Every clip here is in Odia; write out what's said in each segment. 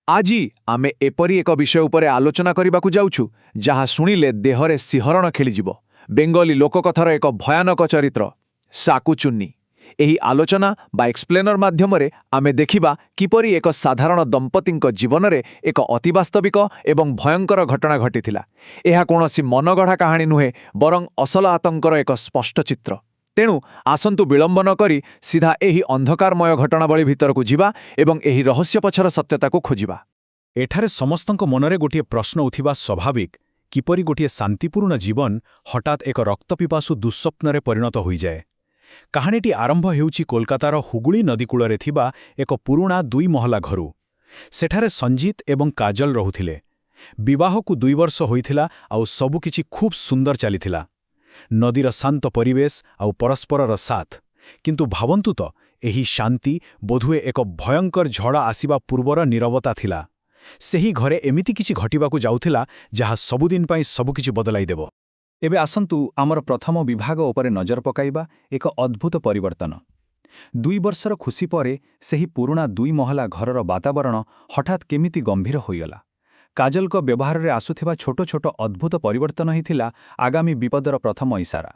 ଆଜି ଆମେ ଏପରି ଏକ ବିଷୟ ଉପରେ ଆଲୋଚନା କରିବାକୁ ଯାଉଛୁ ଯାହା ଶୁଣିଲେ ଦେହରେ ଶିହରଣ ଖେଳିଯିବ। ବେଙ୍ଗଲୀ ଲୋକକଥାର ଏକ ଭୟାନକ ଚରିତ୍ର ଶାକୁଚୁନ୍ନି। ଏହି ଆଲୋଚନା ବା ଏକ୍ସପ୍ଲେନର ମାଧ୍ୟମରେ ଆମେ ଦେଖିବା କିପରି ଏକ ସାଧାରଣ ଦମ୍ପତିଙ୍କ ଜୀବନରେ ଏକ ଅତିବାସ୍ତବିକ ଏବଂ ଭୟଙ୍କର ଘଟଣା ଘଟିଥିଲା। ଏହା କୌଣସି ମନଗଢ଼ା କାହାଣୀ ନୁହେଁ, ବରଂ ଅସଲ ଆତଙ୍କର ଏକ ସ୍ପଷ୍ଟ ଚିତ୍ର। ତେଣୁ ଆସନ୍ତୁ ବିଳମ୍ବ ନ କରି ସିଧା ଏହି ଅନ୍ଧକାରମୟ ଘଟଣାବଳୀ ଭିତରକୁ ଯିବା ଏବଂ ଏହି ରହସ୍ୟ ପଛର ସତ୍ୟତାକୁ ଖୋଜିବା। ଏଠାରେ ସମସ୍ତଙ୍କ ମନରେ ଗୋଟିଏ ପ୍ରଶ୍ନ ଉଠିବା ସ୍ୱାଭାବିକ, କିପରି ଗୋଟିଏ ଶାନ୍ତିପୂର୍ଣ୍ଣ ଜୀବନ ହଠାତ୍ ଏକ ରକ୍ତପିପାସୁ ଦୁଃସ୍ୱପ୍ନରେ ପରିଣତ ହୋଇଯାଏ। କାହାଣୀଟି ଆରମ୍ଭ ହେଉଛି କୋଲକାତାର ହୁଗୁଳି ନଦୀକୂଳରେ ଥିବା ଏକ ପୁରୁଣା 2 ମହଲା ଘରୁ। ସେଠାରେ ସଞ୍ଜିତ ଏବଂ କାଜଲ ରହୁଥିଲେ। ବିବାହକୁ 2 ବର୍ଷ ହୋଇଥିଲା ଆଉ ସବୁକିଛି ଖୁବ୍ ସୁନ୍ଦର ଚାଲିଥିଲା। ନଦୀର ଶାନ୍ତ ପରିବେଶ ଆଉ ପରସ୍ପରର ସାଥ। କିନ୍ତୁ ଭାବନ୍ତୁ ତ, ଏହି ଶାନ୍ତି ବୋଧହୁଏ ଏକ ଭୟଙ୍କର ଝଡ଼ ଆସିବା ପୂର୍ବର ନୀରବତା ଥିଲା। ସେହି ଘରେ ଏମିତି କିଛି ଘଟିବାକୁ ଯାଉଥିଲା ଯାହା ସବୁଦିନ ପାଇଁ ସବୁକିଛି ବଦଳାଇ ଦେବ। ଏବେ ଆସନ୍ତୁ ଆମର ପ୍ରଥମ ବିଭାଗ ଉପରେ ନଜର ପକାଇବା, ଏକ ଅଦ୍ଭୁତ ପରିବର୍ତ୍ତନ। 2 ବର୍ଷର ଖୁସି ପରେ ସେହି ପୁରୁଣା 2 ମହଲା ଘରର ବାତାବରଣ ହଠାତ୍ କେମିତି ଗମ୍ଭୀର ହୋଇଗଲା। କାଜଲଙ୍କ ବ୍ୟବହାରରେ ଆସୁଥିବା ଛୋଟ ଛୋଟ ଅଦ୍ଭୁତ ପରିବର୍ତ୍ତନ ହିଁ ଥିଲା ଆଗାମୀ ବିପଦର ପ୍ରଥମ ଇସାରା।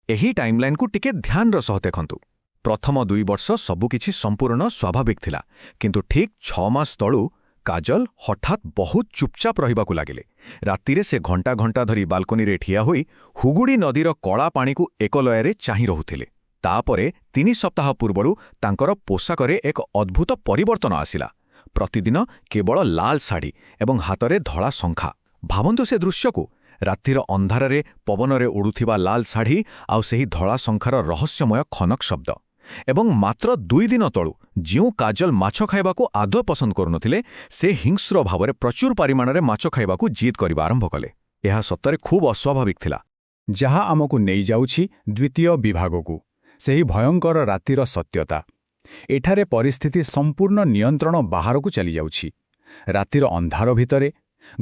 ଏହି ଟାଇମ୍ଲାଇନ୍କୁ ଟିକେ ଧ୍ୟାନର ସହ ଦେଖନ୍ତୁ। ପ୍ରଥମ 2 ବର୍ଷ ସବୁକିଛି ସମ୍ପୂର୍ଣ୍ଣ ସ୍ୱାଭାବିକ ଥିଲା, କିନ୍ତୁ ଠିକ୍ 6 ମାସ ତଳୁ କାଜଲ ହଠାତ୍ ବହୁତ ଚୁପଚାପ ରହିବାକୁ ଲାଗିଲେ। ରାତିରେ ସେ ଘଣ୍ଟା ଘଣ୍ଟା ଧରି ବାଲକୋନିରେ ଠିଆ ହୋଇ ହୁଗୁଡ଼ି ନଦୀର କଳା ପାଣିକୁ ଏକଲୟରେ ଚାହିଁ ରହୁଥିଲେ। ତାପରେ 3 ସପ୍ତାହ ପୂର୍ବରୁ ତାଙ୍କର ପୋଷାକରେ ଏକ ଅଦ୍ଭୁତ ପରିବର୍ତ୍ତନ ଆସିଲା। ପ୍ରତିଦିନ କେବଳ ଲାଲ ଶାଢ଼ୀ ଏବଂ ହାତରେ ଧଳା ଶଙ୍ଖା। ଭାବନ୍ତୁ ସେ ଦୃଶ୍ୟକୁ, ରାତିର ଅନ୍ଧାରରେ ପବନରେ ଉଡ଼ୁଥିବା ଲାଲ ଶାଢ଼ୀ ଆଉ ସେହି ଧଳା ଶଙ୍ଖାର ରହସ୍ୟମୟ ଖନକ ଶବ୍ଦ। ଏବଂ ମାତ୍ର 2 ଦିନ ତଳୁ ଯେଉଁ କାଜଲ ମାଛ ଖାଇବାକୁ ଆଦୌ ପସନ୍ଦ କରୁନଥିଲେ, ସେ ହିଂସ୍ର ଭାବରେ ପ୍ରଚୁର ପରିମାଣରେ ମାଛ ଖାଇବାକୁ ଜିଦ୍ କରିବା ଆରମ୍ଭ କଲେ। ଏହା ସତରେ ଖୁବ୍ ଅସ୍ୱାଭାବିକ ଥିଲା। ଯାହା ଆମକୁ ନେଇଯାଉଛି ଦ୍ୱିତୀୟ ବିଭାଗକୁ, ସେହି ଭୟଙ୍କର ରାତିର ସତ୍ୟତା। ଏଠାରେ ପରିସ୍ଥିତି ସମ୍ପୂର୍ଣ୍ଣ ନିୟନ୍ତ୍ରଣ ବାହାରକୁ ଚାଲିଯାଉଛି। ରାତିର ଅନ୍ଧାର ଭିତରେ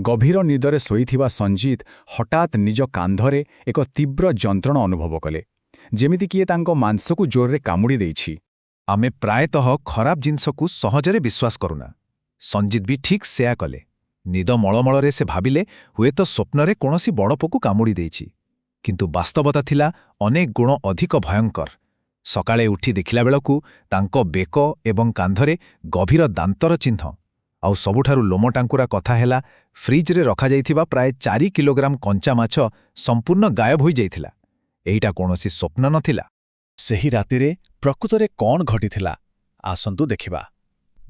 ଗଭୀର ନିଦରେ ଶୋଇଥିବା ସଞ୍ଜିତ ହଠାତ୍ ନିଜ କାନ୍ଧରେ ଏକ ତୀବ୍ର ଯନ୍ତ୍ରଣା ଅନୁଭବ କଲେ, ଯେମିତି କିଏ ତାଙ୍କ ମାଂସକୁ ଜୋରରେ କାମୁଡ଼ି ଦେଇଛି। ଆମେ ପ୍ରାୟତଃ ଖରାପ ଜିନିଷକୁ ସହଜରେ ବିଶ୍ୱାସ କରୁନା। ସଞ୍ଜିତ ବି ଠିକ୍ ସେୟା କଲେ। ନିଦ ମଳମଳରେ ସେ ଭାବିଲେ ହୁଏତ ସ୍ୱପ୍ନରେ କୌଣସି ବଡ଼ ପୋକୁ କାମୁଡ଼ି ଦେଇଛି। କିନ୍ତୁ ବାସ୍ତବତା ଥିଲା ଅନେକ ଗୁଣ ଅଧିକ ଭୟଙ୍କର। ସକାଳେ ଉଠି ଦେଖିଲା ବେଳକୁ ତାଙ୍କ ବେକ ଏବଂ କାନ୍ଧରେ ଗଭୀର ଦାନ୍ତର ଚିହ୍ନ। ଆଉ ସବୁଠାରୁ ଲୋମଟାଙ୍କୁରା କଥା ହେଲା, ଫ୍ରିଜରେ ରଖାଯାଇଥିବା ପ୍ରାୟ 4 କିଲୋଗ୍ରାମ କଞ୍ଚା ମାଛ ସମ୍ପୂର୍ଣ୍ଣ ଗାୟବ ହୋଇଯାଇଥିଲା। ଏଇଟା କୌଣସି ସ୍ୱପ୍ନ ନଥିଲା। ସେହି ରାତିରେ ପ୍ରକୃତରେ କ'ଣ ଘଟିଥିଲା, ଆସନ୍ତୁ ଦେଖିବା।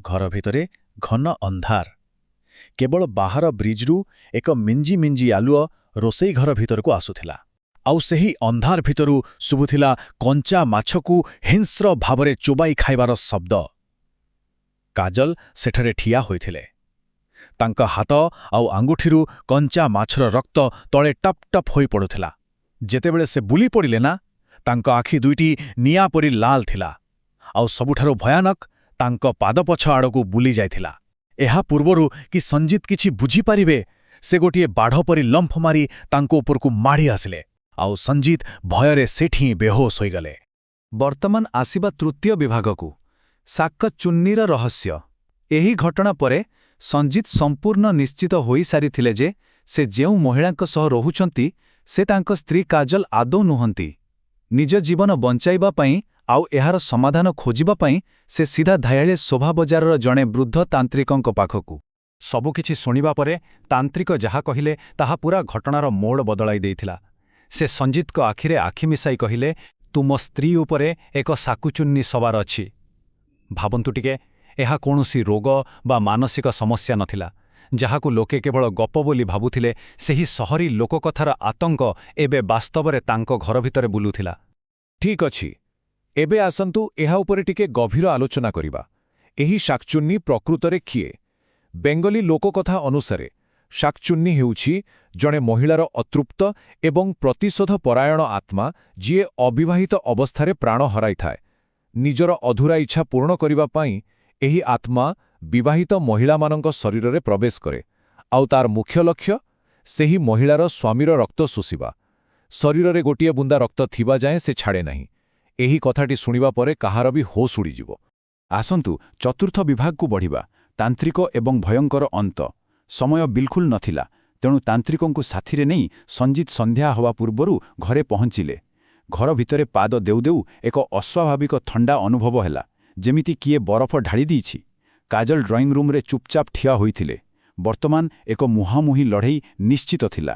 ଘର ଭିତରେ ଘନ ଅନ୍ଧାର। କେବଳ ବାହାର ବ୍ରିଜ୍ରୁ ଏକ ମିଞ୍ଜି ମିଞ୍ଜି ଆଲୁଅ ରୋଷେଇ ଘର ଭିତରକୁ ଆସୁଥିଲା। ଆଉ ସେହି ଅନ୍ଧାର ଭିତରୁ ଶୁଭୁଥିଲା କଞ୍ଚା ମାଛକୁ ହିଂସ୍ର ଭାବରେ ଚୋବାଇ ଖାଇବାର ଶବ୍ଦ। କାଜଲ ସେଠାରେ ଠିଆ ହୋଇଥିଲେ। ତାଙ୍କ ହାତ ଆଉ ଆଙ୍ଗୁଠିରୁ କଞ୍ଚା ମାଛର ରକ୍ତ ତଳେ ଟପ୍ ଟପ୍ ହୋଇ ପଡ଼ୁଥିଲା। ଯେତେବେଳେ ସେ ବୁଲି ପଡ଼ିଲେ ନା, ତାଙ୍କ ଆଖି 2ଟି ନିଆଁ ପରି ଲାଲ ଥିଲା। ଆଉ ସବୁଠାରୁ ଭୟାନକ, ତାଙ୍କ ପାଦପଛ ଆଡ଼କୁ ବୁଲି ଯାଇଥିଲା। ଏହା ପୂର୍ବରୁ କି ସଞ୍ଜିତ କିଛି ବୁଝିପାରିବେ, ସେ ଗୋଟିଏ ବାଢ଼ ପରି ଲମ୍ଫ ମାରି ତାଙ୍କ ଉପରକୁ ମାଡ଼ି ଆସିଲେ। ଆଉ ସଞ୍ଜିତ ଭୟରେ ସେଠି ବେହୋସ ହୋଇଗଲେ। ବର୍ତ୍ତମାନ ଆସିବା ତୃତୀୟ ବିଭାଗକୁ, ଶାକଚୁନ୍ନିର ରହସ୍ୟ। ଏହି ଘଟଣା ପରେ ସଞ୍ଜିତ ସମ୍ପୂର୍ଣ୍ଣ ନିଶ୍ଚିତ ହୋଇସାରିଥିଲେ ଯେ ସେ ଯେଉଁ ମହିଳାଙ୍କ ସହ ରହୁଛନ୍ତି ସେ ତାଙ୍କ ସ୍ତ୍ରୀ କାଜଲ ଆଦୌ ନୁହନ୍ତି। ନିଜ ଜୀବନ ବଞ୍ଚାଇବା ପାଇଁ ଆଉ ଏହାର ସମାଧାନ ଖୋଜିବା ପାଇଁ ସେ ସିଧା ଧାଇଁଲେ ଶୋଭା ବଜାରର ଜଣେ ବୃଦ୍ଧ ତାନ୍ତ୍ରିକଙ୍କ ପାଖକୁ। ସବୁକିଛି ଶୁଣିବା ପରେ ତାନ୍ତ୍ରିକ ଯାହା କହିଲେ ତାହା ପୂରା ଘଟଣାର ମୋଡ଼ ବଦଳାଇ ଦେଇଥିଲା। ସେ ସଞ୍ଜିତଙ୍କ ଆଖିରେ ଆଖି ମିଶାଇ କହିଲେ, ତୁମ ସ୍ତ୍ରୀ ଉପରେ ଏକ ଶାକୁଚୁନ୍ନି ସବାର ଅଛି। ଭାବନ୍ତୁ ଟିକେ, ଏହା କୌଣସି ରୋଗ ବା ମାନସିକ ସମସ୍ୟା ନଥିଲା, ଯାହାକୁ ଲୋକେ କେବଳ ଗପ ବୋଲି ଭାବୁଥିଲେ। ସେହି ସହରୀ ଲୋକକଥାର ଆତଙ୍କ ଏବେ ବାସ୍ତବରେ ତାଙ୍କ ଘର ଭିତରେ ବୁଲୁଥିଲା। ଠିକ୍ ଅଛି, ଏବେ ଆସନ୍ତୁ ଏହା ଉପରେ ଟିକେ ଗଭୀର ଆଲୋଚନା କରିବା। ଏହି ଶାକଚୁନ୍ନି ପ୍ରକୃତରେ କିଏ? ବେଙ୍ଗଲୀ ଲୋକକଥା ଅନୁସାରେ ଶାକଚୁନ୍ନି ହେଉଛି ଜଣେ ମହିଳାର ଅତୃପ୍ତ ଏବଂ ପ୍ରତିଶୋଧ ପରାୟଣ ଆତ୍ମା, ଯିଏ ଅବିବାହିତ ଅବସ୍ଥାରେ ପ୍ରାଣ ହରାଇଥାଏ। ନିଜର ଅଧୁରା ଇଚ୍ଛା ପୂରଣ କରିବା ପାଇଁ ଏହି ଆତ୍ମା ବିବାହିତ ମହିଳାମାନଙ୍କ ଶରୀରରେ ପ୍ରବେଶ କରେ। ଆଉ ତାର ମୁଖ୍ୟ ଲକ୍ଷ୍ୟ, ସେହି ମହିଳାର ସ୍ୱାମୀର ରକ୍ତ ଶୋଷିବା। ଶରୀରରେ ଗୋଟିଏ ବୁନ୍ଦା ରକ୍ତ ଥିବା ଯାଏଁ ସେ ଛାଡ଼େ ନାହିଁ। ଏହି କଥାଟି ଶୁଣିବା ପରେ କାହାର ବି ହୋସ୍ ଉଡ଼ିଯିବ। ଆସନ୍ତୁ ଚତୁର୍ଥ ବିଭାଗକୁ ବଢ଼ିବା, ତାନ୍ତ୍ରିକ ଏବଂ ଭୟଙ୍କର ଅନ୍ତ। ସମୟ ବିଲକୁଲ ନଥିଲା, ତେଣୁ ତାନ୍ତ୍ରିକଙ୍କୁ ସାଥିରେ ନେଇ ସଞ୍ଜିତ ସନ୍ଧ୍ୟା ହେବା ପୂର୍ବରୁ ଘରେ ପହଞ୍ଚିଲେ। ଘର ଭିତରେ ପାଦ ଦେଉ ଦେଉ ଏକ ଅସ୍ୱାଭାବିକ ଥଣ୍ଡା ଅନୁଭବ ହେଲା, ଯେମିତି କିଏ ବରଫ ଢାଳି ଦେଇଛି। କାଜଲ ଡ୍ରଇଂ ରୁମ୍ରେ ଚୁପଚାପ ଠିଆ ହୋଇଥିଲେ। ବର୍ତ୍ତମାନ ଏକ ମୁହାଁମୁହିଁ ଲଢ଼େଇ ନିଶ୍ଚିତ ଥିଲା।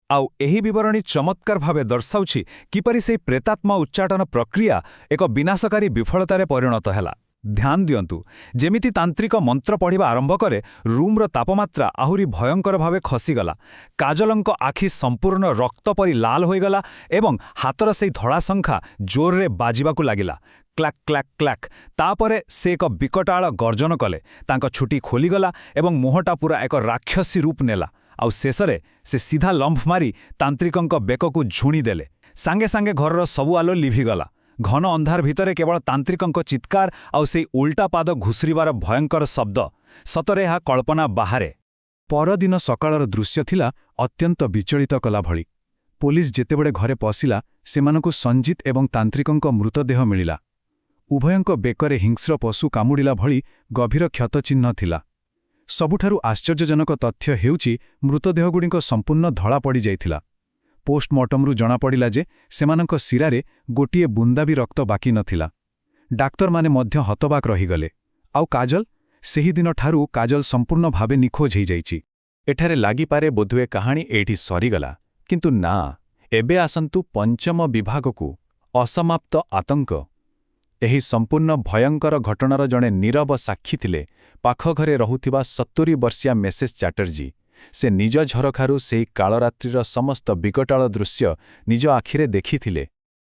ଆଉ ଏହି ବିବରଣୀ ଚମତ୍କାର ଭାବେ ଦର୍ଶାଉଛି କିପରି ସେହି ପ୍ରେତାତ୍ମା ଉଚ୍ଚାଟନ ପ୍ରକ୍ରିୟା ଏକ ବିନାଶକାରୀ ବିଫଳତାରେ ପରିଣତ ହେଲା। ଧ୍ୟାନ ଦିଅନ୍ତୁ, ଯେମିତି ତାନ୍ତ୍ରିକ ମନ୍ତ୍ର ପଢ଼ିବା ଆରମ୍ଭ କରେ, ରୁମ୍ର ତାପମାତ୍ରା ଆହୁରି ଭୟଙ୍କର ଭାବେ ଖସିଗଲା। କାଜଲଙ୍କ ଆଖି ସମ୍ପୂର୍ଣ୍ଣ ରକ୍ତ ପରି ଲାଲ ହୋଇଗଲା ଏବଂ ହାତର ସେହି ଧଳା ଶଙ୍ଖା ଜୋରରେ ବାଜିବାକୁ ଲାଗିଲା। କ୍ଲାକ୍ କ୍ଲାକ୍ କ୍ଲାକ୍। ତାପରେ ସେ ଏକ ବିକଟାଳ ଗର୍ଜନ କଲେ। ତାଙ୍କ ଛୁଟି ଖୋଲିଗଲା ଏବଂ ମୁହଁଟା ପୁରା ଏକ ରାକ୍ଷସୀ ରୂପ ନେଲା। ଆଉ ଶେଷରେ ସେ ସିଧା ଲମ୍ଫ ମାରି ତାନ୍ତ୍ରିକଙ୍କ ବେକକୁ ଝୁଣି ଦେଲେ। ସାଙ୍ଗେ ସାଙ୍ଗେ ଘରର ସବୁ ଆଲୋ ଲିଭିଗଲା। ଘନ ଅନ୍ଧାର ଭିତରେ କେବଳ ତାନ୍ତ୍ରିକଙ୍କ ଚିତ୍କାର ଆଉ ସେଇ ଉଲ୍ଟା ପାଦ ଘୁଷୁରିବାର ଭୟଙ୍କର ଶବ୍ଦ। ସତରେ ଏହା କଳ୍ପନା ବାହାରେ। ପରଦିନ ସକାଳର ଦୃଶ୍ୟ ଥିଲା ଅତ୍ୟନ୍ତ ବିଚଳିତ କଲା ଭଳି। ପୋଲିସ ଯେତେବେଳେ ଘରେ ପଶିଲା, ସେମାନଙ୍କୁ ସଞ୍ଜିତ ଏବଂ ତାନ୍ତ୍ରିକଙ୍କ ମୃତଦେହ ମିଳିଲା। ଉଭୟଙ୍କ ବେକରେ ହିଂସ୍ର ପଶୁ କାମୁଡ଼ିଲା ଭଳି ଗଭୀର କ୍ଷତଚିହ୍ନ ଥିଲା। ସବୁଠାରୁ ଆଶ୍ଚର୍ଯ୍ୟଜନକ ତଥ୍ୟ ହେଉଛି ମୃତଦେହଗୁଡ଼ିକ ସମ୍ପୂର୍ଣ୍ଣ ଧଳା ପଡ଼ିଯାଇଥିଲା। ପୋଷ୍ଟମର୍ଟମରୁ ଜଣାପଡ଼ିଲା ଯେ ସେମାନଙ୍କ ଶିରାରେ ଗୋଟିଏ ବୁନ୍ଦା ବି ରକ୍ତ ବାକି ନଥିଲା। ଡାକ୍ତରମାନେ ମଧ୍ୟ ହତବାକ୍ ରହିଗଲେ। ଆଉ କାଜଲ? ସେହିଦିନଠାରୁ କାଜଲ ସମ୍ପୂର୍ଣ୍ଣ ଭାବେ ନିଖୋଜ ହୋଇଯାଇଛି। ଏଠାରେ ଲାଗିପାରେ ବୋଧହୁଏ କାହାଣୀ ଏଇଠି ସରିଗଲା, କିନ୍ତୁ ନା, ଏବେ ଆସନ୍ତୁ ପଞ୍ଚମ ବିଭାଗକୁ, ଅସମାପ୍ତ ଆତଙ୍କ। ଏହି ସମ୍ପୂର୍ଣ୍ଣ ଭୟଙ୍କର ଘଟଣାର ଜଣେ ନୀରବ ସାକ୍ଷୀ ଥିଲେ ପାଖ ଘରେ ରହୁଥିବା 70 ବର୍ଷିଆ ମିସେସ୍ ଚାଟର୍ଜୀ। ସେ ନିଜ ଝରକାରୁ ସେହି କାଳରାତ୍ରିର ସମସ୍ତ ବିକଟାଳ ଦୃଶ୍ୟ ନିଜ ଆଖିରେ ଦେଖିଥିଲେ।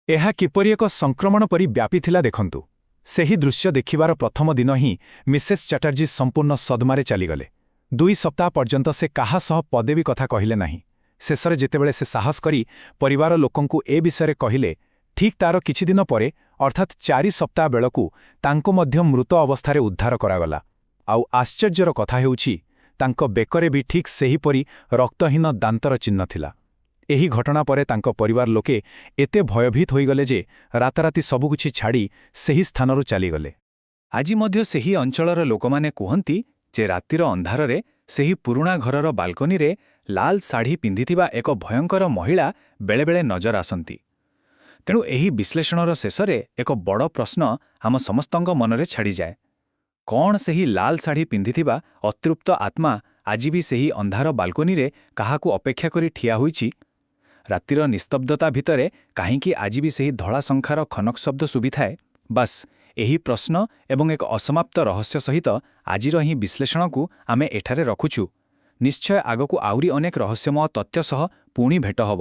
ଏହା କିପରି ଏକ ସଂକ୍ରମଣ ପରି ବ୍ୟାପିଥିଲା ଦେଖନ୍ତୁ। ସେହି ଦୃଶ୍ୟ ଦେଖିବାର ପ୍ରଥମ ଦିନ ହିଁ ମିସେସ୍ ଚାଟର୍ଜୀ ସମ୍ପୂର୍ଣ୍ଣ ସଦମାରେ ଚାଲିଗଲେ। 2 ସପ୍ତାହ ପର୍ଯ୍ୟନ୍ତ ସେ କାହା ସହ ପଦେ ବି କଥା କହିଲେ ନାହିଁ। ଶେଷରେ ଯେତେବେଳେ ସେ ସାହସ କରି ପରିବାର ଲୋକଙ୍କୁ ଏ ବିଷୟରେ କହିଲେ, ଠିକ୍ ତାର କିଛିଦିନ ପରେ, ଅର୍ଥାତ୍ 4 ସପ୍ତାହ ବେଳକୁ ତାଙ୍କୁ ମଧ୍ୟ ମୃତ ଅବସ୍ଥାରେ ଉଦ୍ଧାର କରାଗଲା। ଆଉ ଆଶ୍ଚର୍ଯ୍ୟର କଥା ହେଉଛି, ତାଙ୍କ ବେକରେ ବି ଠିକ୍ ସେହିପରି ରକ୍ତହୀନ ଦାନ୍ତର ଚିହ୍ନ ଥିଲା। ଏହି ଘଟଣା ପରେ ତାଙ୍କ ପରିବାର ଲୋକେ ଏତେ ଭୟଭୀତ ହୋଇଗଲେ ଯେ ରାତାରାତି ସବୁକିଛି ଛାଡ଼ି ସେହି ସ୍ଥାନରୁ ଚାଲିଗଲେ। ଆଜି ମଧ୍ୟ ସେହି ଅଞ୍ଚଳର ଲୋକମାନେ କୁହନ୍ତି ଯେ ରାତିର ଅନ୍ଧାରରେ ସେହି ପୁରୁଣା ଘରର ବାଲକୋନିରେ ଲାଲ ଶାଢ଼ୀ ପିନ୍ଧିଥିବା ଏକ ଭୟଙ୍କର ମହିଳା ବେଳେବେଳେ ନଜର ଆସନ୍ତି। ତେଣୁ ଏହି ବିଶ୍ଳେଷଣର ଶେଷରେ ଏକ ବଡ଼ ପ୍ରଶ୍ନ ଆମ ସମସ୍ତଙ୍କ ମନରେ ଛାଡ଼ିଯାଏ। କ'ଣ ସେହି ଲାଲ ଶାଢ଼ୀ ପିନ୍ଧିଥିବା ଅତୃପ୍ତ ଆତ୍ମା ଆଜି ବି ସେହି ଅନ୍ଧାର ବାଲକୋନିରେ କାହାକୁ ଅପେକ୍ଷା କରି ଠିଆ ହୋଇଛି? ରାତିର ନିସ୍ତବ୍ଧତା ଭିତରେ କାହିଁକି ଆଜି ବି ସେହି ଧଳା ଶଙ୍ଖାର ଖନକ ଶବ୍ଦ ଶୁଭିଥାଏ? ବାସ୍, ଏହି ପ୍ରଶ୍ନ ଏବଂ ଏକ ଅସମାପ୍ତ ରହସ୍ୟ ସହିତ ଆଜିର ହିଁ ବିଶ୍ଳେଷଣକୁ ଆମେ ଏଠାରେ ରଖୁଛୁ। ନିଶ୍ଚୟ ଆଗକୁ ଆହୁରି ଅନେକ ରହସ୍ୟମୟ ତଥ୍ୟ ସହ ପୁଣି ଭେଟ ହେବ।